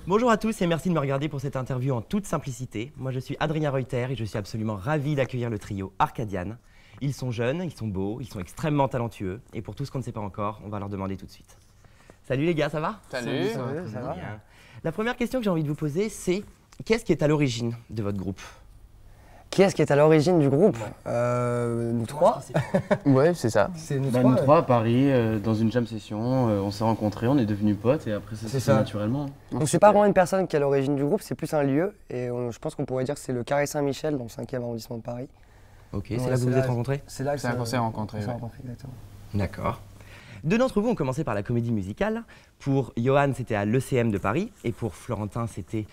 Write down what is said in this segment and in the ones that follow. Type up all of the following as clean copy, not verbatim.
Bonjour à tous et merci de me regarder pour cette interview en toute simplicité. Moi je suis Adrien Reuter et je suis absolument ravi d'accueillir le trio Arcadian. Ils sont jeunes, ils sont beaux, ils sont extrêmement talentueux et pour tout ce qu'on ne sait pas encore, on va leur demander tout de suite. Salut les gars, ça va? Salut, ça va. Bien. La première question que j'ai envie de vous poser, c'est qu'est-ce qui est à l'origine de votre groupe? Qui est-ce qui est à l'origine du groupe? Nous trois. Ouais, c'est ça. C'est nous Nous trois à Paris, dans une jam session, on s'est rencontrés, on est devenus potes et après ça s'est fait naturellement. Donc c'est pas vraiment une personne qui est à l'origine du groupe, c'est plus un lieu et je pense qu'on pourrait dire que c'est le Carré Saint-Michel dans le 5e arrondissement de Paris. Ok, c'est là que vous vous êtes rencontrés? C'est là qu'on s'est rencontrés. Exactement. D'accord. Deux d'entre vous ont commencé par la comédie musicale. Pour Johan, c'était à l'ECM de Paris. Et pour Florentin, c'était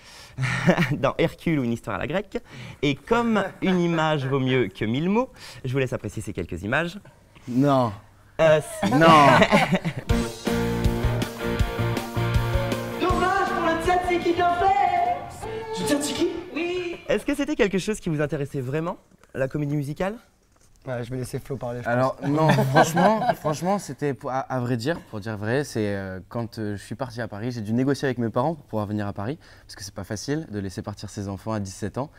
dans Hercule ou une histoire à la grecque. Et comme une image vaut mieux que 1000 mots, je vous laisse apprécier ces quelques images. Non. Non. Dommage pour le tzatziki bien fait. Du tzatziki? Oui. Est-ce que c'était quelque chose qui vous intéressait vraiment, la comédie musicale? Ouais, je vais laisser Flo parler. Alors non, franchement, c'était à vrai dire, pour dire vrai, c'est quand je suis parti à Paris, j'ai dû négocier avec mes parents pour pouvoir venir à Paris, parce que c'est pas facile de laisser partir ses enfants à 17 ans.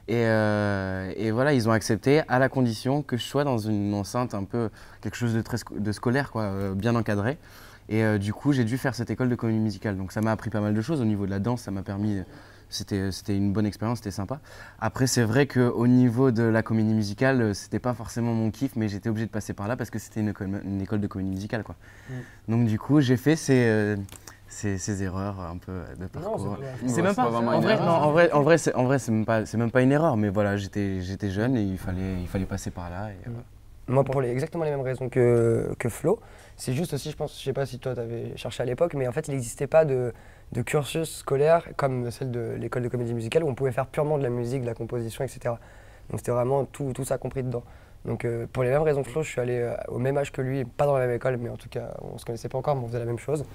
Et voilà, ils ont accepté à la condition que je sois dans une enceinte un peu quelque chose de scolaire, quoi, bien encadré. Et du coup, j'ai dû faire cette école de comédie musicale. Donc ça m'a appris pas mal de choses au niveau de la danse, ça m'a permis. C'était une bonne expérience, c'était sympa. Après, c'est vrai qu'au niveau de la comédie musicale, c'était pas forcément mon kiff, mais j'étais obligé de passer par là parce que c'était une école de comédie musicale, quoi. Donc du coup, j'ai fait ces erreurs un peu de parcours. C'est même pas vraiment en vrai, c'est même pas une erreur, mais voilà, j'étais jeune et il fallait passer par là. Et, voilà. Moi, pour exactement les mêmes raisons que Flo, c'est juste aussi, je sais pas si toi t'avais cherché à l'époque, mais en fait, il n'existait pas de cursus scolaire comme celle de l'école de comédie musicale où on pouvait faire purement de la musique, de la composition, etc. Donc c'était vraiment tout ça compris dedans. Donc pour les mêmes raisons que Flo, je suis allé au même âge que lui, pas dans la même école, mais en tout cas, on se connaissait pas encore, mais on faisait la même chose.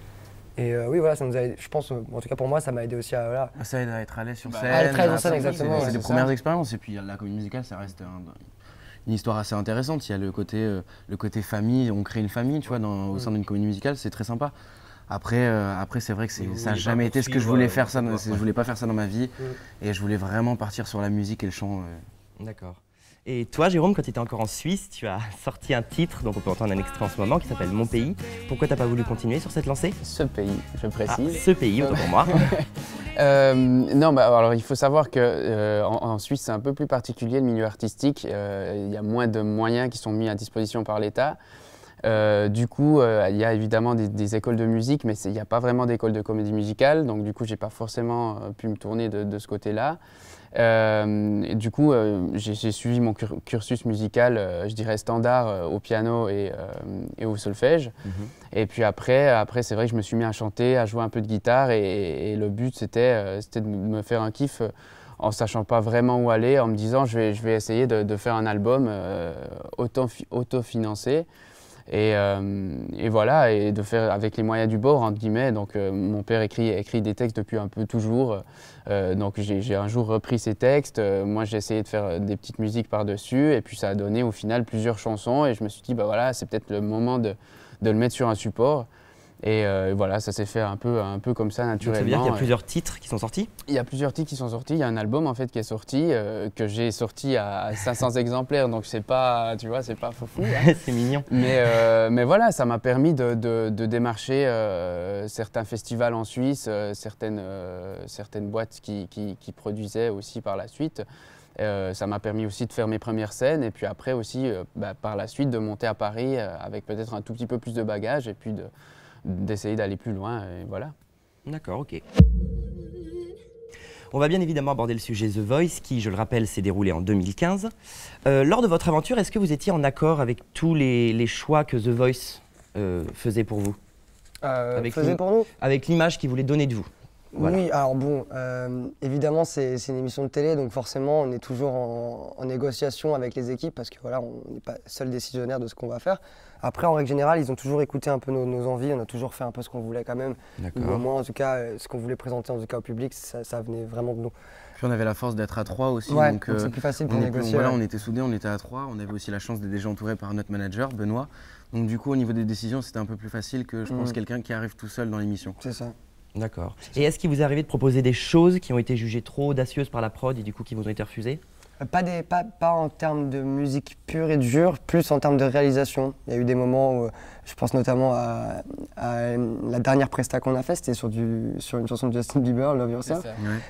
Et oui, voilà, ça nous a aidé, je pense, en tout cas pour moi, ça m'a aidé aussi à. Voilà. Ça aide à être à l'aise sur scène. À être à l'aise sur scène, exactement. C'est des premières expériences. Et puis la comédie musicale, ça reste une histoire assez intéressante. Il y a le côté famille, on crée une famille, tu vois, au sein d'une comédie musicale, c'est très sympa. Après c'est vrai que ça n'a jamais été ce que je voulais faire. Je voulais pas faire ça dans ma vie. Et je voulais vraiment partir sur la musique et le chant. D'accord. Et toi, Jérôme, quand tu étais encore en Suisse, tu as sorti un titre, donc on peut entendre un extrait en ce moment, qui s'appelle Mon pays. Pourquoi t'as pas voulu continuer sur cette lancée? Ce pays, je précise. Ce pays, autant pour moi. Non, bah, alors il faut savoir que en Suisse, c'est un peu plus particulier le milieu artistique. Il y a moins de moyens qui sont mis à disposition par l'État. Du coup, il y a évidemment des écoles de musique, mais il n'y a pas vraiment d'école de comédie musicale. Donc du coup, j'ai pas forcément pu me tourner de ce côté-là. Et du coup, j'ai suivi mon cursus musical, je dirais standard, au piano et au solfège. Et puis après c'est vrai que je me suis mis à chanter, à jouer un peu de guitare. Et le but, c'était de me faire un kiff en sachant pas vraiment où aller, en me disant je vais essayer de faire un album autofinancé. Et voilà, et de faire avec les moyens du bord, entre guillemets. Donc mon père écrit des textes depuis un peu toujours. Donc j'ai un jour repris ces textes. Moi j'ai essayé de faire des petites musiques par-dessus. Et puis ça a donné au final plusieurs chansons. Et je me suis dit, bah voilà, c'est peut-être le moment de le mettre sur un support. Et voilà, ça s'est fait un peu comme ça, naturellement. Donc ça veut dire qu'il y a plusieurs titres qui sont sortis? Il y a plusieurs titres qui sont sortis. Il y a un album en fait qui est sorti, que j'ai sorti à 500 exemplaires, donc c'est pas, tu vois, c'est pas foufou. Hein. C'est mignon. Mais voilà, ça m'a permis de démarcher certains festivals en Suisse, certaines boîtes qui produisaient aussi par la suite. Ça m'a permis aussi de faire mes premières scènes et puis après aussi, par la suite, de monter à Paris avec peut-être un tout petit peu plus de bagages et puis d'essayer d'aller plus loin, et voilà. D'accord, ok. On va bien évidemment aborder le sujet The Voice, qui, je le rappelle, s'est déroulé en 2015. Lors de votre aventure, est-ce que vous étiez en accord avec tous les choix que The Voice faisait pour vous? Faisait pour nous? Avec l'image qu'il voulait donner de vous. Voilà. Oui, alors bon, évidemment c'est une émission de télé, donc forcément on est toujours en négociation avec les équipes parce que voilà, on n'est pas seul décisionnaire de ce qu'on va faire. Après, en règle générale, ils ont toujours écouté un peu nos envies, on a toujours fait un peu ce qu'on voulait quand même. Ou au moins, en tout cas, ce qu'on voulait présenter en tout cas au public, ça venait vraiment de nous. Puis on avait la force d'être à 3 aussi, ouais, donc c'est plus facile pour négocier. Voilà, on était soudés, on était à 3, on avait aussi la chance d'être déjà entouré par notre manager, Benoît. Donc du coup, au niveau des décisions, c'était un peu plus facile que je pense quelqu'un qui arrive tout seul dans l'émission. C'est ça. D'accord. Et est-ce qu'il vous est arrivé de proposer des choses qui ont été jugées trop audacieuses par la prod et du coup qui vous ont été refusées? Pas en termes de musique pure et dure, plus en termes de réalisation. Il y a eu des moments où, je pense notamment à la dernière presta qu'on a fait, c'était sur une chanson de Justin Bieber, Love Yourself,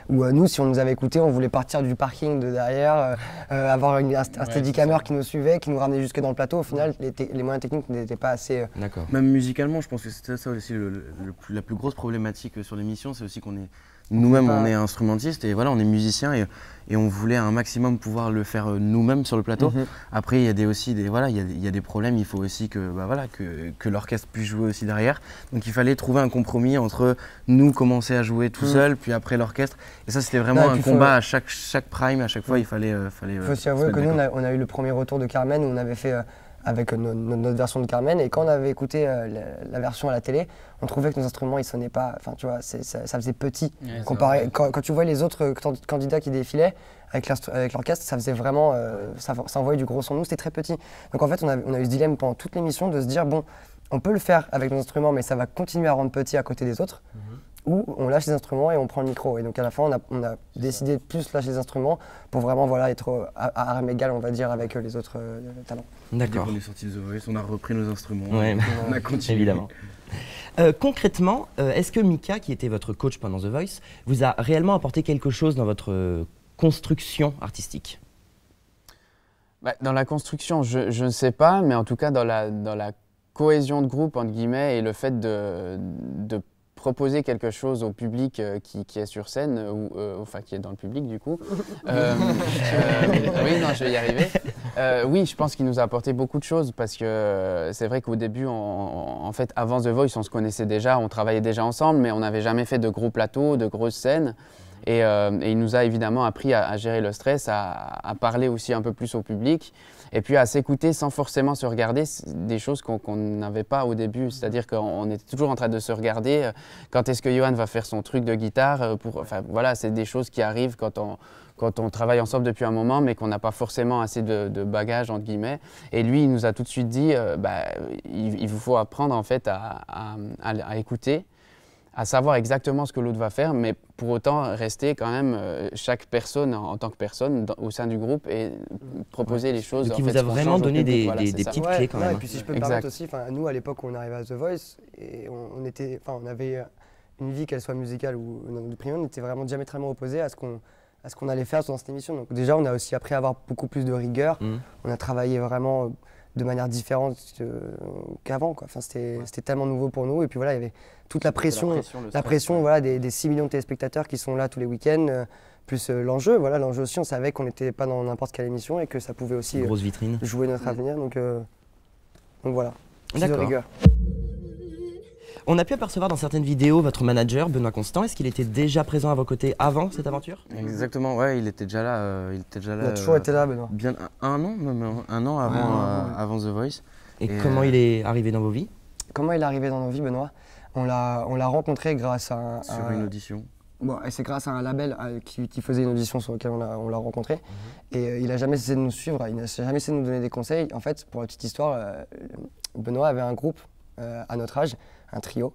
où nous, si on nous avait écouté, on voulait partir du parking de derrière, avoir un steadicammer qui nous suivait, qui nous ramenait jusque dans le plateau. Au final, les moyens techniques n'étaient pas assez... D'accord. Même musicalement, je pense que c'était ça aussi la plus grosse problématique sur l'émission, c'est aussi qu'on est nous-mêmes, on est instrumentistes et voilà, on est musiciens et on voulait un maximum pouvoir le faire nous-mêmes sur le plateau. Après, il y a aussi il y a des problèmes, il faut aussi que l'orchestre puisse jouer aussi derrière. Donc il fallait trouver un compromis entre nous commencer à jouer tout seul, puis après l'orchestre. Et ça, c'était vraiment un combat à chaque prime, à chaque fois, il fallait. Il faut aussi avouer que nous, on a eu le premier retour de Carmen où on avait fait avec notre version de Carmen, et quand on avait écouté la version à la télé, on trouvait que nos instruments ils sonnaient pas, enfin tu vois, ça faisait petit comparé quand tu vois les autres candidats qui défilaient avec l'orchestre, ça faisait vraiment ça envoyait du gros son. Nous c'était très petit, donc en fait on a eu ce dilemme pendant toute l'émission de se dire bon, on peut le faire avec nos instruments mais ça va continuer à rendre petit à côté des autres, ou on lâche les instruments et on prend le micro. Et donc à la fin, on a décidé de plus lâcher les instruments pour vraiment être à armes égales, on va dire, avec les autres talents. D'accord. On est sorti de The Voice, on a repris nos instruments, on a continué. Évidemment. Concrètement, est-ce que Mika, qui était votre coach pendant The Voice, vous a réellement apporté quelque chose dans votre construction artistique? Dans la construction, je ne sais pas, mais en tout cas dans la cohésion de groupe, entre guillemets, et le fait de proposer quelque chose au public qui est sur scène, ou enfin qui est dans le public du coup. Oui, non, je vais y arriver. Oui, je pense qu'il nous a apporté beaucoup de choses parce que c'est vrai qu'au début, en fait, avant The Voice, on se connaissait déjà, on travaillait déjà ensemble, mais on n'avait jamais fait de gros plateaux, de grosses scènes. Et il nous a évidemment appris à gérer le stress, à parler aussi un peu plus au public. Et puis à s'écouter sans forcément se regarder, des choses qu'on n'avait pas au début. C'est-à-dire qu'on était toujours en train de se regarder. Quand est-ce que Johan va faire son truc de guitare enfin, voilà, c'est des choses qui arrivent quand on travaille ensemble depuis un moment, mais qu'on n'a pas forcément assez de bagages, entre guillemets. Et lui, il nous a tout de suite dit, il vous faut apprendre en fait à écouter, à savoir exactement ce que l'autre va faire, mais pour autant rester quand même chaque personne en tant que personne au sein du groupe et proposer les choses. Donc il vous a vraiment donné des petites clés quand même. Et puis si je peux me permettre aussi, nous à l'époque où on arrivait à The Voice, et on avait une vie, qu'elle soit musicale ou notre primaire, on était vraiment diamétralement opposés à ce qu'on allait faire dans cette émission. Donc déjà on a aussi appris à avoir beaucoup plus de rigueur, on a travaillé vraiment de manière différente qu'avant, quoi. Enfin, c'était tellement nouveau pour nous, et puis voilà, il y avait toute la pression voilà, des 6 millions de téléspectateurs qui sont là tous les week-ends, plus l'enjeu. Voilà, l'enjeu aussi, on savait qu'on n'était pas dans n'importe quelle émission et que ça pouvait aussi grosse vitrine. Jouer notre avenir. Donc voilà, plus de D'accord. rigueur. On a pu apercevoir dans certaines vidéos votre manager, Benoît Constant. Est-ce qu'il était déjà présent à vos côtés avant cette aventure? Exactement, ouais, il était déjà là. Il a toujours été là, Benoît. Bien un an, même un an avant The Voice. Et comment il est arrivé dans vos vies? Comment il est arrivé dans nos vies, Benoît? On l'a rencontré grâce à sur une audition. Bon, c'est grâce à un label qui faisait une audition sur laquelle on l'a rencontré. Et il n'a jamais cessé de nous suivre, il n'a jamais cessé de nous donner des conseils. En fait, pour la petite histoire, Benoît avait un groupe à notre âge, un trio,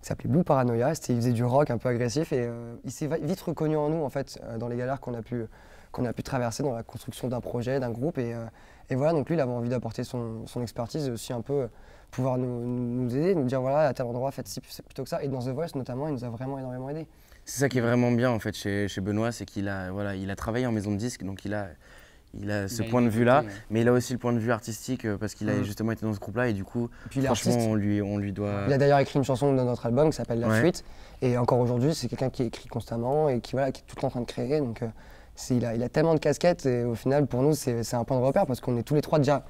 qui s'appelait Blue Paranoia. Il faisait du rock un peu agressif et il s'est vite reconnu en nous, en fait, dans les galères qu'on a pu traverser dans la construction d'un projet, d'un groupe. Et voilà, donc lui, il avait envie d'apporter son expertise et aussi un peu pouvoir nous aider, nous dire voilà, à tel endroit, faites ci plutôt que ça. Et dans The Voice, notamment, il nous a vraiment énormément aidés. C'est ça qui est vraiment bien en fait chez Benoît, c'est qu'il a, il a travaillé en maison de disques, donc il a ce point de vue-là, mais il a aussi le point de vue artistique parce qu'il a justement été dans ce groupe-là et du coup, franchement, on lui doit... Il a d'ailleurs écrit une chanson dans notre album qui s'appelle La Fuite, et encore aujourd'hui, c'est quelqu'un qui écrit constamment et qui est tout le temps en train de créer, donc il a tellement de casquettes et au final, pour nous, c'est un point de repère parce qu'on est tous les trois déjà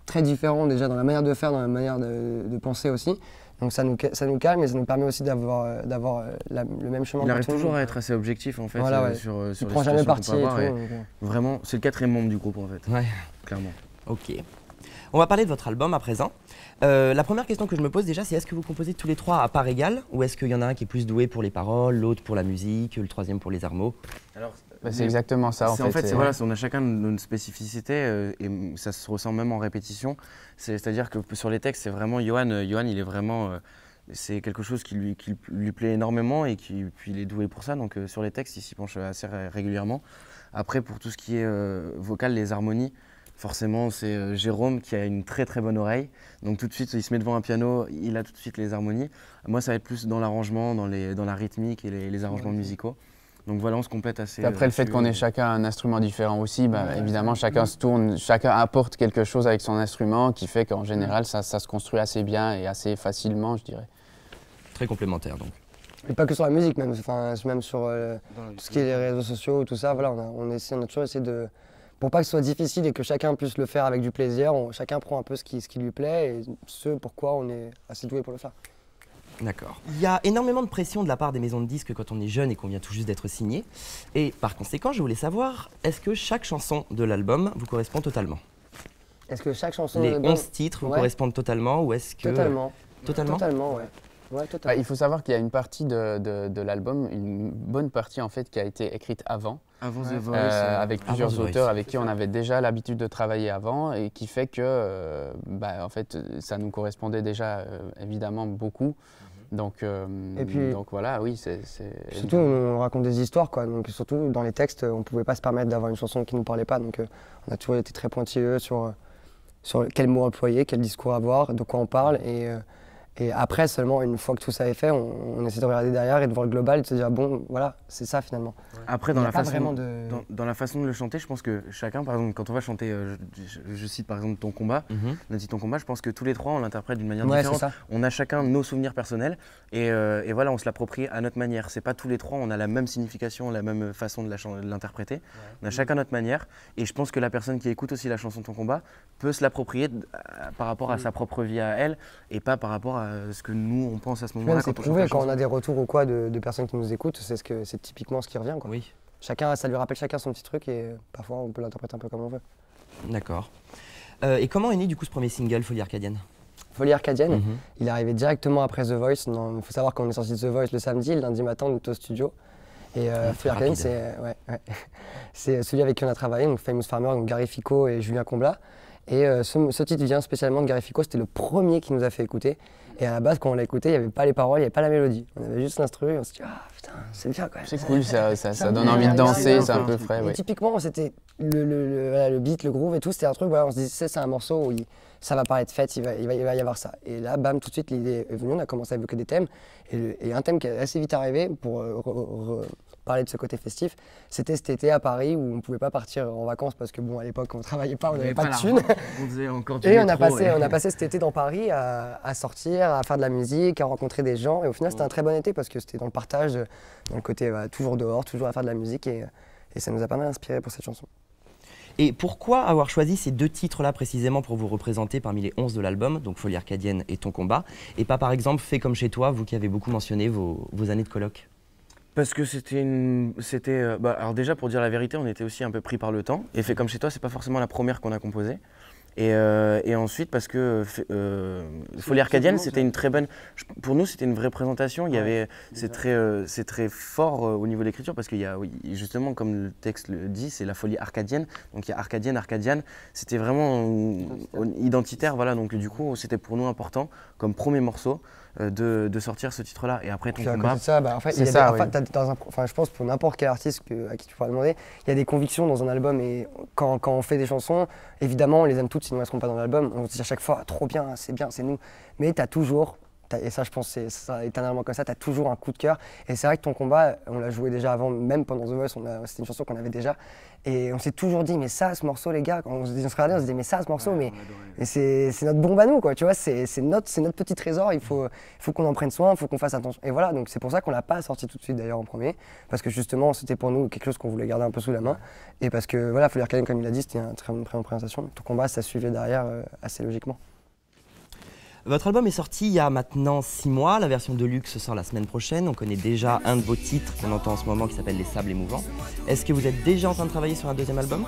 très différents déjà dans la manière de faire, dans la manière de penser aussi. Donc ça nous calme et ça nous permet aussi d'avoir le même chemin. Il arrive toujours à être assez objectif en fait voilà, sur il les prend jamais parti et tout. Vraiment, c'est le 4e membre du groupe en fait. Ouais. Clairement. Ok. On va parler de votre album à présent. La première question que je me pose déjà, c'est est-ce que vous composez tous les trois à part égale ou est-ce qu'il y en a un qui est plus doué pour les paroles, l'autre pour la musique, le troisième pour les armeaux? Alors, c'est exactement ça en fait. Voilà, on a chacun nos spécificités et ça se ressent même en répétition. C'est-à-dire que sur les textes, c'est vraiment Johan, il est vraiment c'est quelque chose qui lui plaît énormément et puis il est doué pour ça. Donc sur les textes, il s'y penche assez régulièrement. Après, pour tout ce qui est vocal, les harmonies, forcément, c'est Jérôme qui a une très très bonne oreille. Donc tout de suite, il se met devant un piano, il a tout de suite les harmonies. Moi, ça va être plus dans l'arrangement, dans la rythmique et les arrangements musicaux. Donc voilà, on se complète assez. Et après, le fait qu'on ait chacun un instrument différent aussi, évidemment, chacun se tourne, chacun apporte quelque chose avec son instrument qui fait qu'en général, ça se construit assez bien et assez facilement, je dirais. Très complémentaire donc. Et pas que sur la musique, même, enfin, même sur tout ce qui est les réseaux sociaux, tout ça. Voilà, on a toujours essayé de. Pour pas que ce soit difficile et que chacun puisse le faire avec du plaisir, chacun prend un peu ce qui lui plaît et ce pourquoi on est assez doué pour le faire. D'accord. Il y a énormément de pression de la part des maisons de disques quand on est jeune et qu'on vient tout juste d'être signé. Et par conséquent, je voulais savoir, est-ce que chaque chanson de l'album vous correspond totalement? Est-ce que chaque chanson... Les 11 titres vous correspondent totalement ou est-ce que... Totalement. Totalement? Totalement, ouais. Ouais, totalement. Il faut savoir qu'il y a une partie de l'album, une bonne partie en fait, qui a été écrite avant. Avant The Voice. Avec plusieurs Avant The auteurs Voice. avec qui on avait déjà l'habitude de travailler avant et qui fait que en fait, ça nous correspondait déjà évidemment beaucoup. Donc, Et puis, donc voilà, oui, c'est... Surtout, on raconte des histoires, quoi. Donc surtout, dans les textes, on ne pouvait pas se permettre d'avoir une chanson qui ne nous parlait pas. Donc on a toujours été très pointilleux sur quel mot employer, quel discours avoir, de quoi on parle. Et après, seulement, une fois que tout ça est fait, on essaie de regarder derrière et de voir le global et de se dire, bon, voilà, c'est ça finalement. Après, Il dans y a la, pas façon, vraiment de... dans la façon de le chanter, je pense que chacun, par exemple, quand on va chanter, je cite par exemple Ton combat, on a dit Ton combat, je pense que tous les trois, on l'interprète d'une manière Ouais, c'est différente. ça. On a chacun nos souvenirs personnels et voilà, on se l'approprie à notre manière. C'est pas tous les trois, on a la même signification, la même façon de l'interpréter. On a chacun notre manière et je pense que la personne qui écoute aussi la chanson Ton combat peut se l'approprier par rapport à sa propre vie à elle et pas par rapport à ce que nous on pense à ce moment-là. C'est prouvé, quand on a des retours ou quoi de personnes qui nous écoutent, c'est typiquement ce qui revient, quoi. Oui. Chacun, ça lui rappelle chacun son petit truc et parfois on peut l'interpréter un peu comme on veut. D'accord. Et comment est né du coup ce premier single, Folie Arcadienne? Folie Arcadienne, il est arrivé directement après The Voice. Il faut savoir qu'on est sorti de The Voice le samedi, le lundi matin on était au studio. Et Folie Arcadienne, c'est celui avec qui on a travaillé, donc Famous Farmer, donc Gary Fico et Julien Comblat. Et ce titre vient spécialement de Gary Fico, c'était le premier qui nous a fait écouter. Et à la base, quand on l'a écouté, il n'y avait pas les paroles, il n'y avait pas la mélodie. On avait juste l'instru, on s'est dit, ah putain, c'est bien quand même. C'est cool, ça donne envie de danser, c'est un peu frais. Et typiquement, c'était le beat, le groove et tout, c'était un truc, voilà, on se disait, c'est un morceau où ça va parler de fête, il va y avoir ça. Et là, bam, tout de suite, l'idée est venue, on a commencé à évoquer des thèmes. Et un thème qui est assez vite arrivé pour parler de ce côté festif, c'était cet été à Paris où on ne pouvait pas partir en vacances parce que bon, à l'époque, on ne travaillait pas, on n'avait pas de thunes. On faisait encore du Et on métro, a passé cet été dans Paris à sortir, à faire de la musique, à rencontrer des gens. Et au final, c'était un très bon été parce que c'était dans le partage, dans le côté toujours dehors, toujours à faire de la musique. Et ça nous a pas mal inspiré pour cette chanson. Et pourquoi avoir choisi ces deux titres-là précisément pour vous représenter parmi les 11 de l'album, donc Folie Arcadienne et Ton combat, et pas par exemple Fais comme chez toi, vous qui avez beaucoup mentionné vos années de coloc? Parce que alors déjà pour dire la vérité, on était aussi un peu pris par le temps. Et Fait comme chez toi, c'est pas forcément la première qu'on a composée. Et ensuite parce que Folie Arcadienne, c'était une très bonne. Pour nous, c'était une vraie présentation. C'est très fort au niveau de l'écriture parce qu'il y a justement, comme le texte le dit, c'est la folie arcadienne. Donc il y a Arcadienne, Arcadiane. C'était vraiment identitaire, voilà. Donc du coup, c'était pour nous important comme premier morceau de sortir ce titre-là. Et après Ton combat. Je pense pour n'importe quel artiste à qui tu pourras demander, il y a des convictions dans un album et quand on fait des chansons, évidemment on les aime toutes, sinon elles ne seront pas dans l'album. On se dit à chaque fois, ah, trop bien, c'est nous. Mais tu as toujours, et ça je pense c'est ça, éternellement comme ça, tu as toujours un coup de cœur. Et c'est vrai que Ton combat, on l'a joué déjà avant, même pendant The Voice, c'était une chanson qu'on avait déjà. Et on s'est toujours dit, mais ça, ce morceau, les gars, quand on se regardait, on se disait, mais ça, ce morceau, mais c'est notre bombe à nous, quoi, tu vois, c'est notre petit trésor, il faut qu'on en prenne soin, il faut qu'on fasse attention. Et voilà, donc c'est pour ça qu'on l'a pas sorti tout de suite d'ailleurs en premier, parce que justement, c'était pour nous quelque chose qu'on voulait garder un peu sous la main. Et parce que, voilà, Folie Arcadienne, comme il a dit, c'était une très bonne présentation. Ton combat, ça suivait derrière assez logiquement. Votre album est sorti il y a maintenant 6 mois, la version Deluxe sort la semaine prochaine. On connaît déjà un de vos titres qu'on entend en ce moment qui s'appelle Les Sables Émouvants. Est-ce que vous êtes déjà en train de travailler sur un deuxième album?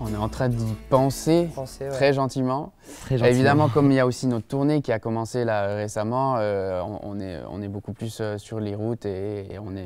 On est en train d'y penser Ouais. très gentiment. Très gentil. Évidemment, comme il y a aussi notre tournée qui a commencé là récemment, on est beaucoup plus sur les routes et on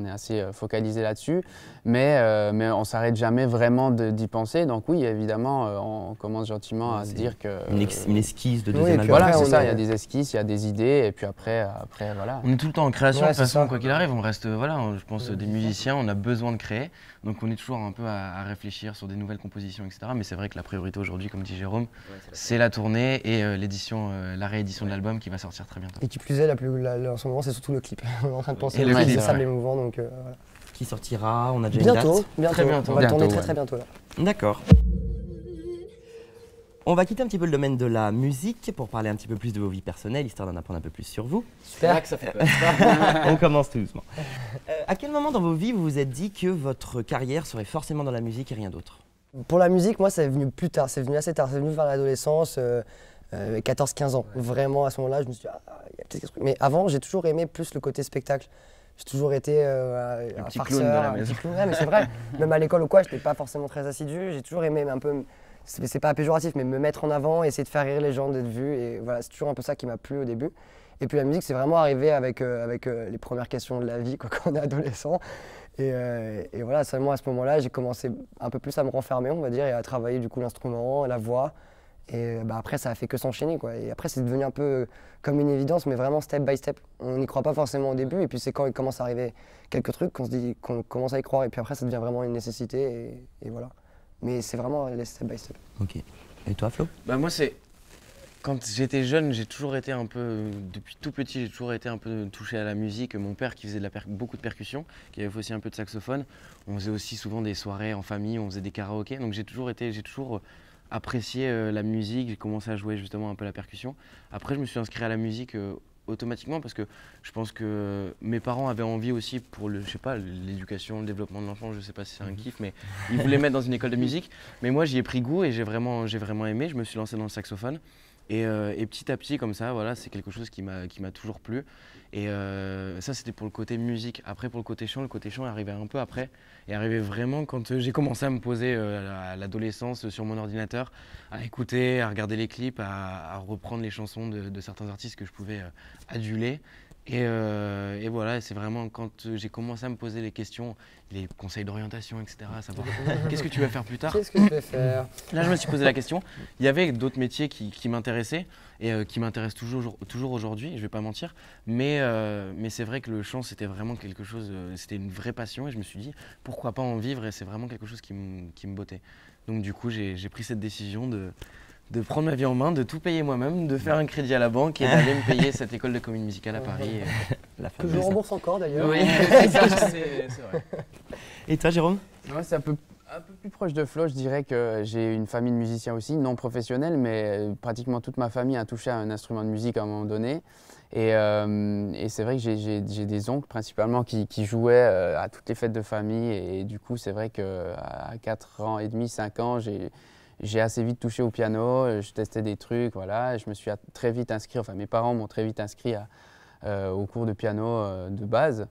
est assez focalisé là-dessus. Mais on ne s'arrête jamais vraiment d'y penser. Donc oui, évidemment, on commence gentiment à se dire que... Une esquisse de Oui, deuxième et puis album. Voilà, après, c'est on ça, est- il y a des esquisses, il y a des idées, et puis après voilà. On est tout le temps en création, Ouais, de toute c'est façon, ça. quoi qu'il arrive, on reste, voilà, je pense, des musiciens, on a besoin de créer, donc on est toujours un peu à réfléchir sur des nouvelles compositions, etc. Mais c'est vrai que la priorité aujourd'hui, comme dit Jérôme, c'est la tournée et l'édition, la réédition de l'album qui va sortir très bientôt. Et qui plus est, en ce moment, c'est surtout le clip. On est en train de penser Et au le clip, clip, c'est ça ouais. l'émouvant, donc voilà. Qui sortira, on a déjà une Bientôt, date. Très bientôt. On va le tourner Bientôt, très bientôt là. D'accord. On va quitter un petit peu le domaine de la musique pour parler un petit peu plus de vos vies personnelles, histoire d'en apprendre un peu plus sur vous. Super. que ça fait peur. On commence tout doucement. À quel moment dans vos vies vous vous êtes dit que votre carrière serait forcément dans la musique et rien d'autre? Pour la musique, moi, c'est venu plus tard, c'est venu assez tard, c'est venu vers l'adolescence, 14-15 ans. Vraiment, à ce moment-là, je me suis dit, ah, il y a peut-être quelque chose. Mais avant, j'ai toujours aimé plus le côté spectacle. J'ai toujours été un petit farceur, clown de la un maison. petit clown. Ouais, mais c'est vrai, même à l'école ou quoi, je n'étais pas forcément très assidu. J'ai toujours aimé un peu, c'est pas péjoratif, mais me mettre en avant, essayer de faire rire les gens, d'être vu. Et voilà, c'est toujours un peu ça qui m'a plu au début. Et puis la musique, c'est vraiment arrivé avec les premières questions de la vie quoi, quand on est adolescent. Et voilà, seulement à ce moment-là, j'ai commencé un peu plus à me renfermer, on va dire, et à travailler du coup l'instrument, la voix. Et après, ça a fait que s'enchaîner, quoi. Et après, c'est devenu un peu comme une évidence, mais vraiment step by step. On n'y croit pas forcément au début, et puis c'est quand il commence à arriver quelques trucs qu'on se dit qu'on commence à y croire, et puis après, ça devient vraiment une nécessité, et voilà. Mais c'est vraiment les step by step. Ok. Et toi, Flo? Bah moi c'est quand j'étais jeune, j'ai toujours été un peu depuis tout petit, j'ai toujours été un peu touché à la musique. Mon père qui faisait beaucoup de percussions, qui avait fait aussi un peu de saxophone. On faisait aussi souvent des soirées en famille, on faisait des karaokés. Donc j'ai toujours apprécié la musique. J'ai commencé à jouer justement un peu la percussion. Après je me suis inscrit à la musique automatiquement parce que je pense que mes parents avaient envie aussi pour je sais pas, l'éducation, le développement de l'enfant, je sais pas si c'est un kiff, mais ils voulaient mettre dans une école de musique. Mais moi j'y ai pris goût et j'ai vraiment aimé. Je me suis lancé dans le saxophone et petit à petit comme ça, voilà, c'est quelque chose qui m'a toujours plu. Et ça c'était pour le côté musique. Après pour le côté chant est arrivé un peu après et arrivé vraiment quand j'ai commencé à me poser à l'adolescence sur mon ordinateur, à écouter, à regarder les clips, à reprendre les chansons de certains artistes que je pouvais aduler. Et voilà, c'est vraiment quand j'ai commencé à me poser les questions, les conseils d'orientation, etc., à savoir qu'est-ce que tu vas faire plus tard. Qu'est-ce que je vais faire? Là, je me suis posé la question. Il y avait d'autres métiers qui m'intéressaient et qui m'intéressent toujours aujourd'hui, je ne vais pas mentir. Mais c'est vrai que le chant, c'était vraiment quelque chose, c'était une vraie passion et je me suis dit pourquoi pas en vivre et c'est vraiment quelque chose qui me bottait. Donc du coup, j'ai pris cette décision de prendre ma vie en main, de tout payer moi-même, de faire un crédit à la banque et d'aller me payer cette école de comédie musicale à Paris. La Que je fameuse. rembourse encore d'ailleurs. Oui, c'est vrai. Et toi, Jérôme? Moi, c'est un peu plus proche de Flo, je dirais que j'ai une famille de musiciens aussi, non professionnels, mais pratiquement toute ma famille a touché à un instrument de musique à un moment donné. Et c'est vrai que j'ai des oncles principalement qui jouaient à toutes les fêtes de famille. Et du coup, c'est vrai qu'à 4 ans et demi, 5 ans, j'ai assez vite touché au piano, je testais des trucs, voilà. Je me suis très vite inscrit, enfin mes parents m'ont très vite inscrit au cours de piano de base.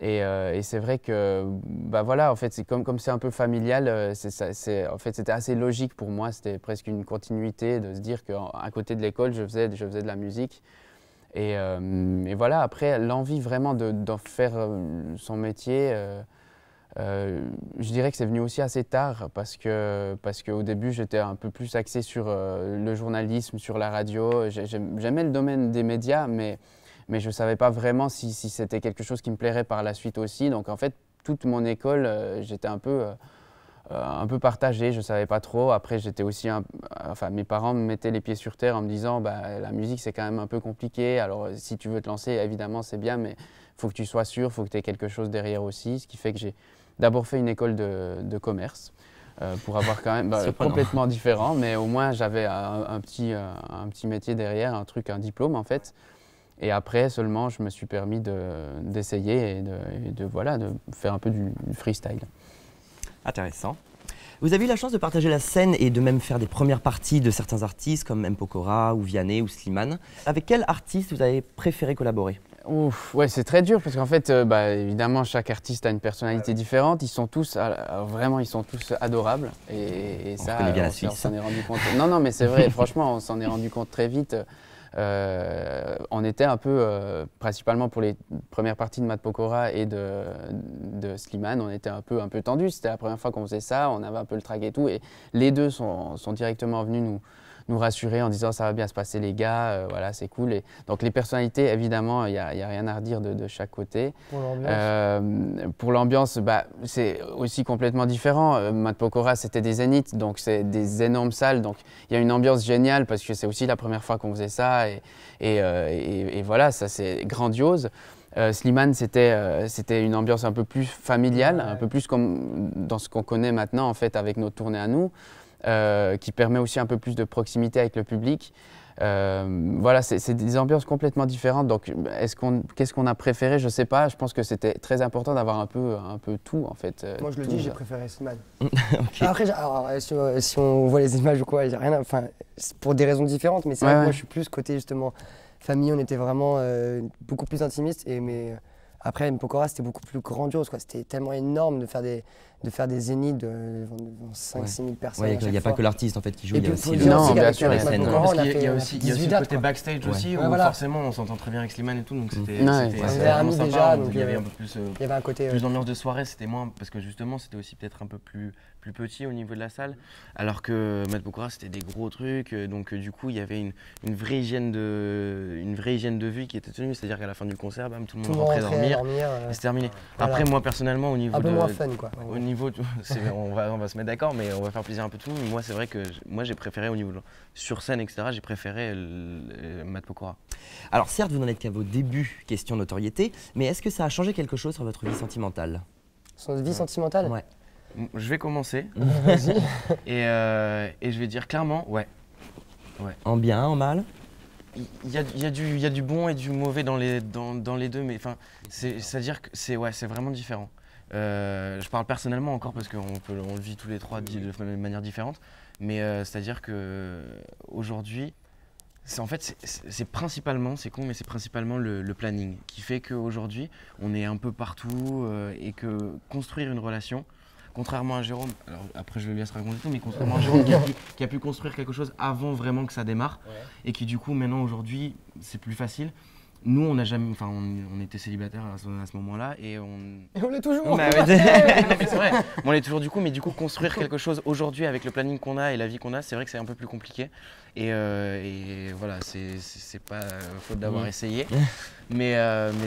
Et c'est vrai que, bah voilà, en fait, comme c'est un peu familial, en fait, c'était assez logique pour moi. C'était presque une continuité de se dire qu'à côté de l'école, je faisais de la musique. Et voilà, après, l'envie vraiment d'en faire son métier, je dirais que c'est venu aussi assez tard parce qu'au début, j'étais un peu plus axé sur le journalisme, sur la radio. J'aimais le domaine des médias, mais je ne savais pas vraiment si c'était quelque chose qui me plairait par la suite aussi. Donc en fait, toute mon école, j'étais un peu partagé, je ne savais pas trop. Après, j'étais aussi enfin, mes parents me mettaient les pieds sur terre en me disant bah, la musique, c'est quand même un peu compliqué. Alors si tu veux te lancer, évidemment, c'est bien, mais il faut que tu sois sûr, il faut que tu aies quelque chose derrière aussi. Ce qui fait que j'ai d'abord fait une école de commerce pour avoir quand même complètement différent, mais au moins j'avais un petit métier derrière, un diplôme en fait. Et après seulement, je me suis permis d'essayer et de faire un peu du freestyle. Intéressant. Vous avez eu la chance de partager la scène et de même faire des premières parties de certains artistes comme M. Pokora ou Vianney ou Slimane. Avec quel artiste vous avez préféré collaborer? Ouf, ouais, c'est très dur parce qu'en fait, évidemment, chaque artiste a une personnalité différente. Ils sont tous, vraiment, ils sont tous adorables. Et On ça, connaît bien la on Suisse. s'en est rendu compte. Non, non, mais c'est vrai, franchement, on s'en est rendu compte très vite. On était un peu, principalement pour les premières parties de Matt Pokora et de Slimane, on était un peu tendus. C'était la première fois qu'on faisait ça, on avait un peu le trac et tout. Et les deux sont directement venus nous rassurer en disant ça va bien se passer les gars, voilà, c'est cool. Et donc les personnalités, évidemment, il n'y a rien à redire de chaque côté. Pour l'ambiance, c'est aussi complètement différent. Matt Pokora, c'était des zéniths, donc c'est des énormes salles. Donc il y a une ambiance géniale parce que c'est aussi la première fois qu'on faisait ça. Et voilà, ça c'est grandiose. Slimane, c'était une ambiance un peu plus familiale, un peu plus comme dans ce qu'on connaît maintenant en fait avec nos tournées à nous. Qui permet aussi un peu plus de proximité avec le public. Voilà, c'est des ambiances complètement différentes. Donc, qu'est-ce qu'on a préféré? Je ne sais pas. Je pense que c'était très important d'avoir un peu tout, en fait. Moi, je le dis, j'ai préféré Slimane. Okay. Après, si on voit les images ou quoi, il n'y a rien. Enfin, pour des raisons différentes, mais c'est vrai que moi, je suis plus côté justement famille. On était vraiment beaucoup plus intimistes. Après, Pokora, c'était beaucoup plus grandiose. C'était tellement énorme de faire des zéniths de 5-6 000 personnes. Il n'y a pas que l'artiste en fait qui joue, il y a aussi bien sûr, la scène. Parce qu'il y a aussi le côté backstage aussi, où voilà. forcément on s'entend très bien avec Slimane et tout, donc c'était vraiment sympa. déjà, Il y avait un peu plus, il y avait un côté plus d'ambiance de soirée, c'était moins, parce que justement c'était aussi peut-être un peu plus petit au niveau de la salle, alors que Matt Pokora c'était des gros trucs, donc du coup il y avait une vraie hygiène de vie qui était tenue, c'est-à-dire qu'à la fin du concert, bam, tout le monde rentrait dormir, et c'est terminé. Voilà. Après moi personnellement au niveau un peu moins fun quoi. Au niveau, on va se mettre d'accord, mais on va faire plaisir un peu tout le monde. Moi, c'est vrai que j'ai préféré au niveau sur scène, etc. J'ai préféré Matt Pokora. Alors certes, vous n'en êtes qu'à vos débuts, question notoriété, mais est-ce que ça a changé quelque chose sur votre vie sentimentale? Son vie sentimentale? Ouais. Je vais commencer. Vas-y. Et je vais dire clairement, ouais. En bien, en mal? Il y a du bon et du mauvais dans les deux, mais c'est-à-dire que c'est vraiment différent. Je parle personnellement encore parce qu'on le vit tous les trois de manière différente, mais c'est-à-dire que aujourd'hui, c'est principalement, c'est con, mais c'est principalement le planning qui fait qu'aujourd'hui, on est un peu partout et que construire une relation, contrairement à Jérôme, alors après je le laisse raconter tout, mais contrairement à Jérôme qui a pu construire quelque chose avant vraiment que ça démarre, et qui du coup maintenant aujourd'hui c'est plus facile. Nous, on n'a jamais, on était célibataires à ce moment-là et on l'est toujours. Non, mais c'est vrai, on l'est toujours du coup, mais du coup construire quelque chose aujourd'hui avec le planning qu'on a et la vie qu'on a, c'est vrai que c'est un peu plus compliqué. Et voilà, c'est pas faute d'avoir essayé, mais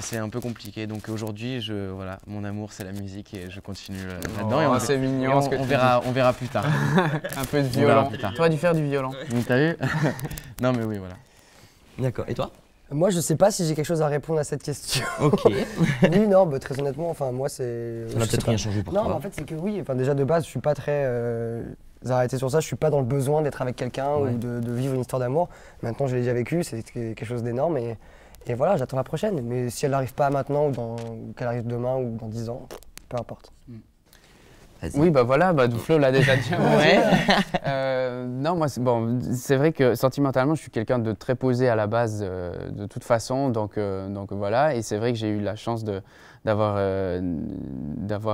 c'est un peu compliqué. Donc aujourd'hui, voilà, mon amour c'est la musique et je continue là-dedans. C'est mignon. On verra plus tard. Un peu de violon. T'aurais dû faire du violon. T'as vu? Non mais oui, voilà. D'accord. Et toi? Moi, je sais pas si j'ai quelque chose à répondre à cette question. Ok. Oui, non, très honnêtement, moi, c'est. Ça n'a peut-être rien changé pour toi. Non, mais en fait, c'est que oui, déjà de base, je suis pas très arrêté sur ça. Je suis pas dans le besoin d'être avec quelqu'un ou de vivre une histoire d'amour. Maintenant, je l'ai déjà vécu, c'est quelque chose d'énorme et voilà, j'attends la prochaine. Mais si elle n'arrive pas maintenant ou qu'elle arrive demain ou dans 10 ans, peu importe. Oui, voilà, Flo l'a déjà dit. Non, moi, c'est vrai que sentimentalement, je suis quelqu'un de très posé à la base, de toute façon. Donc voilà, et c'est vrai que j'ai eu la chance d'avoir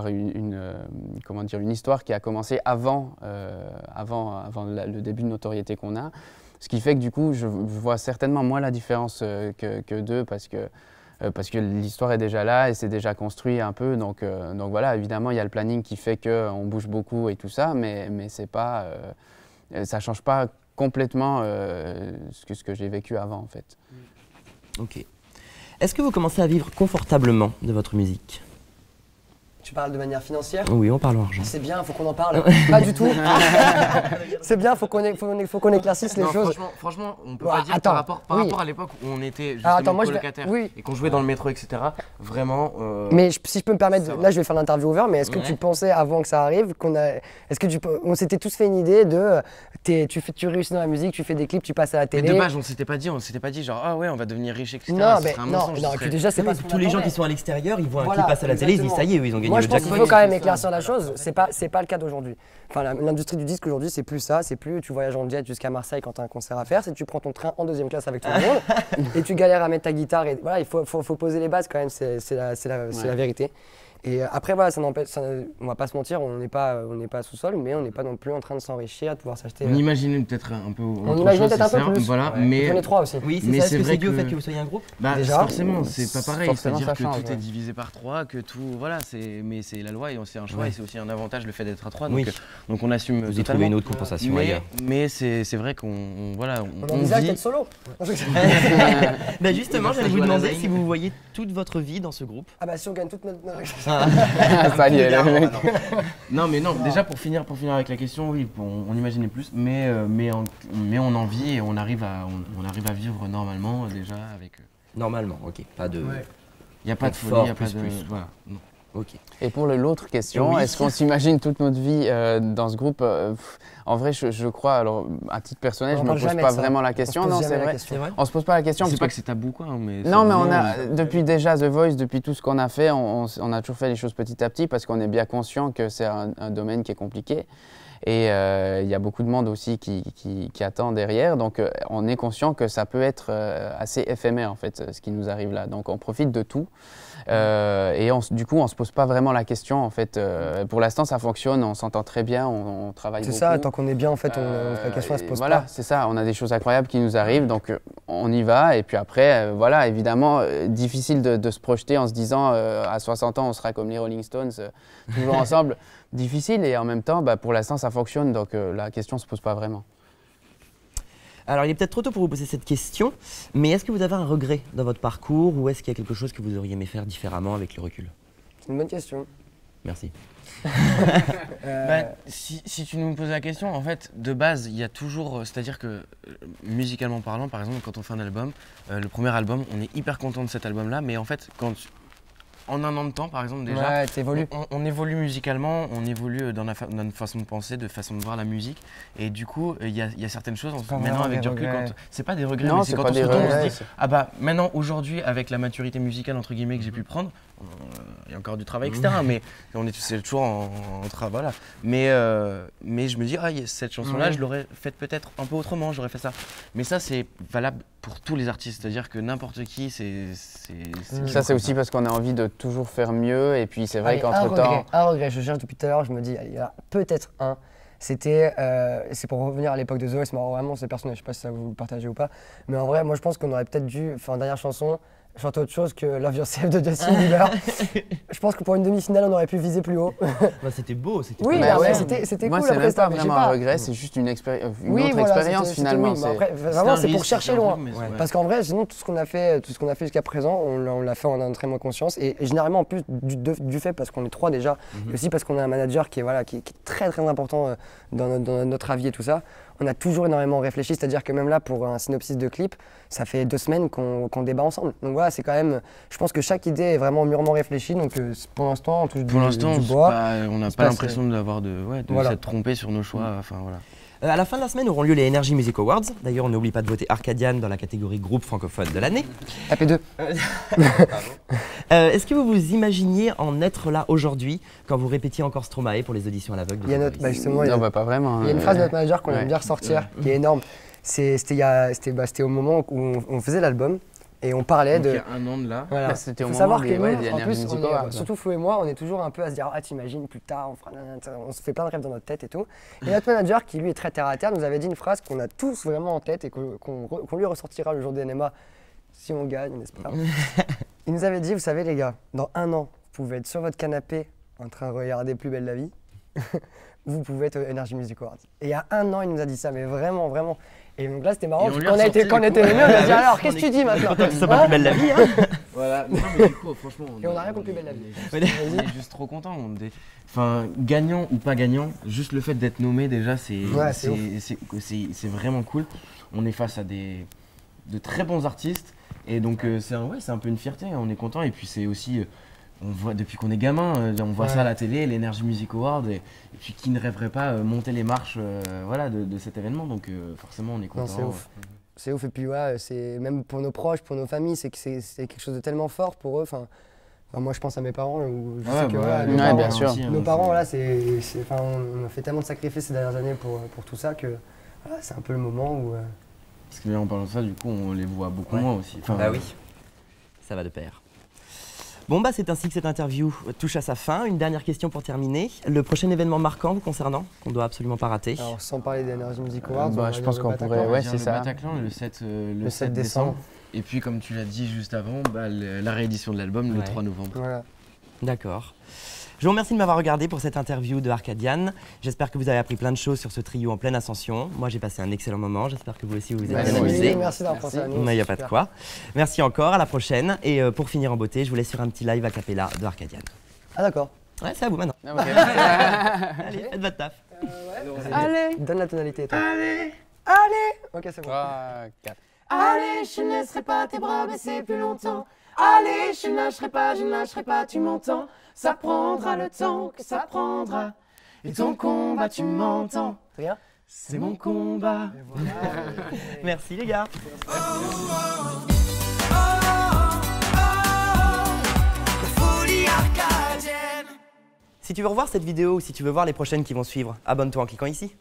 une histoire qui a commencé avant le début de notoriété qu'on a. Ce qui fait que du coup, je vois certainement moins la différence que d'eux parce que l'histoire est déjà là et c'est déjà construit un peu. Donc voilà, évidemment, il y a le planning qui fait qu'on bouge beaucoup et tout ça, mais c'est pas, ça ne change pas complètement ce que j'ai vécu avant, en fait. Ok. Est-ce que vous commencez à vivre confortablement de votre musique? Tu parles de manière financière? Oui, on parle argent. C'est bien, il faut qu'on en parle. Pas du tout. C'est bien, faut qu'on éclaircisse les choses. Franchement, on peut pas dire par rapport à l'époque où on était justement colocataires et qu'on jouait dans le métro, etc. Vraiment. Mais si je peux me permettre, là je vais faire l'interview ouvert, mais est-ce que tu pensais avant que ça arrive on s'était tous fait une idée de tu réussis dans la musique, tu fais des clips, tu passes à la télé. Mais de base, on s'était pas dit genre ah ouais, on va devenir riche, etc. Non, mais non, et puis déjà c'est pas tous les gens qui sont à l'extérieur, ils voient un clip passer à la télé, ils disent ça y est, ils ont gagné moi, le je pense qu'il jackpot. faut quand même éclaircir la chose. C'est pas le cas d'aujourd'hui. Enfin, l'industrie du disque aujourd'hui, c'est plus ça. C'est plus tu voyages en jet jusqu'à Marseille quand tu as un concert à faire. C'est tu prends ton train en deuxième classe avec tout le monde et tu galères à mettre ta guitare. Et voilà, il faut poser les bases quand même. C'est la vérité. Et après, voilà, ça n'empêche, on va pas se mentir, on n'est pas sous-sol, mais on n'est pas non plus en train de s'enrichir, de pouvoir s'acheter. On imaginait peut-être un peu On imaginait peut-être un peu plus. voilà, Ouais. mais On est trois aussi. Oui, Mais c'est ça. c'est Est-ce que vrai c'est dû au que- fait que vous soyez un groupe? bah, Déjà, forcément, c'est pas pareil. forcément, C'est-à-dire ça que change, tout ouais. est divisé par 3, que tout, voilà, mais c'est la loi et c'est un choix Ouais. et c'est aussi un avantage le fait d'être à 3. Oui. Donc on assume Vous avez totalement. trouvé une autre compensation ailleurs. Mais c'est vrai qu'on voilà, On envisage vit. d'être solo. Bah justement, j'allais ça vous joue à la demander zaïne. si vous voyez toute votre vie dans ce groupe. Ah bah si on gagne toute notre. Ça y est, le mec. Non, mais non, déjà pour finir avec la question, oui, on imaginait plus, mais on en vit et on arrive à vivre normalement déjà avec. Normalement, ok. Pas de. Il n'y a pas de Confort, folie, il n'y a pas de. plus. Voilà. non. Ok. Et pour l'autre question, Oui. est-ce qu'on s'imagine toute notre vie dans ce groupe En vrai, je crois, alors à titre personnel, On je me parle pose jamais pas de ça. vraiment la On se question. pose Non, jamais c'est la vrai. question. C'est vrai? On se pose pas la question C'est parce pas que que c'est tabou quoi, mais. non, c'est mais on vraiment- a, depuis déjà The Voice, depuis tout ce qu'on a fait, on a toujours fait les choses petit à petit parce qu'on est bien conscient que c'est un domaine qui est compliqué. Et il y a beaucoup de monde aussi qui attend derrière. Donc on est conscient que ça peut être assez éphémère en fait, ce qui nous arrive là. Donc on profite de tout. Et du coup, on ne se pose pas vraiment la question en fait. Pour l'instant, ça fonctionne, on s'entend très bien, on travaille C'est beaucoup. ça, tant qu'on est bien en fait, la question elle se pose Voilà, pas. c'est ça. On a des choses incroyables qui nous arrivent, donc on y va. Et puis après, voilà, évidemment, difficile de se projeter en se disant à 60 ans, on sera comme les Rolling Stones, toujours ensemble. Difficile et en même temps, bah, pour l'instant, ça fonctionne, donc la question ne se pose pas vraiment. Alors, il est peut-être trop tôt pour vous poser cette question, mais est-ce que vous avez un regret dans votre parcours ou est-ce qu'il y a quelque chose que vous auriez aimé faire différemment avec le recul? C'est une bonne question. Merci. Bah, si tu nous poses la question, en fait, de base, il y a toujours. C'est-à-dire que, musicalement parlant, par exemple, quand on fait un album, le premier album, on est hyper content de cet album-là, mais en fait, en un an de temps, par exemple, déjà, Ouais, t'évolues. on évolue musicalement, on évolue dans notre façon de penser, de façon de voir la musique, et du coup, il y a certaines choses, pas maintenant vraiment avec des du recul, regrets. c'est pas des regrets, Non, mais c'est c'est quand pas on se des retourne, on regrets, se dit, ah bah, maintenant, aujourd'hui, avec la maturité musicale, entre guillemets, que j'ai pu prendre, il y a encore du travail, etc., mais c'est toujours en travail, voilà. Mais je me dis, ah, cette chanson-là, je l'aurais faite peut-être un peu autrement, j'aurais fait ça. Mais ça, c'est valable pour tous les artistes, c'est-à-dire que n'importe qui, Ça, c'est aussi parce qu'on a envie de toujours faire mieux. Et puis, c'est vrai Allez, qu'entre-temps. un regret, je cherche depuis tout à l'heure, je me dis, il y a peut-être un. C'était, c'est pour revenir à l'époque de The Voice, mais vraiment c'est personnel, je sais pas si ça vous le partagez ou pas. Mais en vrai, moi je pense qu'on aurait peut-être dû faire une dernière chanson, chanter autre chose que Love Yourself de Justin Bieber. Je pense que pour une demi-finale, on aurait pu viser plus haut. Bah, c'était beau, c'était Oui, pas bah mal. ouais, c'était Moi, cool. c'est après, même pas mais je sais vraiment un regret, c'est juste une, autre Oui, voilà, expérience c'était- finalement. c'était oui, mais c'est- après, vraiment, c'est pour risque, chercher c'est un loin. truc, mais ouais. Parce qu'en vrai, sinon, tout ce qu'on a fait jusqu'à présent, on l'a fait en ayant très moins conscience. Et généralement, en plus, du fait, parce qu'on est trois déjà, et aussi parce qu'on a un manager qui est très très important dans notre avis et tout ça, on a toujours énormément réfléchi. C'est-à-dire que même là, pour un synopsis de clip, ça fait 2 semaines qu'on débat ensemble. Donc voilà, c'est quand même. Je pense que chaque idée est vraiment mûrement réfléchie. Donc pour l'instant, on touche Pour l'instant, du c'est bois. pas- on n'a se pas passe, l'impression d'avoir de Voilà. s'être trompé sur nos choix. Enfin voilà. À la fin de la semaine auront lieu les Energy Music Awards. D'ailleurs, on n'oublie pas de voter Arcadian dans la catégorie groupe francophone de l'année. AP2. Est-ce que vous vous imaginiez en être là aujourd'hui quand vous répétiez encore Stromae pour les auditions à l'aveugle de Il y a The notre, Voice bah justement, il y a Non, bah, pas vraiment. Il y a une phrase de notre manager qu'on ouais. aime bien ressortir, qui est énorme. C'était au moment où on faisait l'album et on parlait Donc, il y de. a un an de là. Voilà. Bah, c'était au Faut moment savoir des- que ouais, nous, des en Energy plus, Music on est, Awards. surtout Flo et moi, on est toujours un peu à se dire ah t'imagines plus tard, on fera on se fait plein de rêves dans notre tête et tout. Et notre manager qui lui est très terre à terre nous avait dit une phrase qu'on a tous vraiment en tête et qu'on lui ressortira le jour des NMA si on gagne, on espère. Il nous avait dit vous savez les gars, dans un an, vous pouvez être sur votre canapé en train de regarder Plus belle la vie. Vous pouvez être au Energy Music Awards. Et il y a un an, il nous a dit ça, mais vraiment, vraiment. Et donc là, c'était marrant, Et on parce lui a qu'on ressorti, quand on du était coup. les mieux, on a dit Ouais, alors, on qu'est-ce que est- tu dis maintenant Content que ce soit pas plus belle la vie, hein. Voilà. Non, mais du coup, franchement. Et on a rien compris belle la vie. On est juste trop content. Enfin, gagnant ou pas gagnant, juste le fait d'être nommé déjà, c'est Ouais, c'est c'est vraiment cool. On est face à de très bons artistes et donc c'est un peu une fierté. On est content et puis c'est aussi on voit depuis qu'on est gamin, on voit Ouais. ça à la télé, l'Energy Music Award et puis qui ne rêverait pas monter les marches voilà de cet événement. Donc forcément on est content. Non, c'est ouf. C'est ouf, et puis ouais, c'est même pour nos proches, pour nos familles, c'est quelque chose de tellement fort pour eux. Enfin, Enfin, moi je pense à mes parents où je Ouais, sais que voilà, nos ouais, parents, bien sûr. aussi, hein, nos c'est- parents voilà, enfin, on a fait tellement de sacrifices ces dernières années pour tout ça que voilà, c'est un peu le moment où Parce que en parlant de ça, du coup, on les voit beaucoup Ouais. moins aussi. Enfin, Bah oui, ça va de pair. Bon bah c'est ainsi que cette interview touche à sa fin. Une dernière question pour terminer. Le prochain événement marquant vous concernant, qu'on doit absolument pas rater. alors sans parler d'Energy Music Awards, on va je dire pense le qu'on Bataclan. pourrait- on va ouais, dire c'est le ça. Bataclan, le 7 décembre. Et puis, comme tu l'as dit juste avant, bah, la réédition de l'album le Ouais. 3 novembre. Voilà. D'accord. Je vous remercie de m'avoir regardé pour cette interview de Arcadian. J'espère que vous avez appris plein de choses sur ce trio en pleine ascension. Moi j'ai passé un excellent moment, j'espère que vous aussi vous êtes Merci. bien amusés. Merci d'avoir pensé à nous. Mais il n'y a pas de super. quoi. Merci encore, à la prochaine. Et pour finir en beauté, je vous laisse sur un petit live a cappella de Arcadian. Ah d'accord. Ouais, c'est à vous maintenant. Ah, ok. Allez, faites votre taf. Allez. Donne la tonalité toi. Allez, Ok c'est bon. 3, 4. allez, je ne laisserai pas tes bras baisser plus longtemps. Allez, je ne lâcherai pas, tu m'entends. Ça prendra le temps que ça prendra. Et ton combat, tu m'entends. Rien. C'est mon combat. Et voilà. Merci les gars. Folie arcadienne. Si tu veux revoir cette vidéo ou si tu veux voir les prochaines qui vont suivre, abonne-toi en cliquant ici.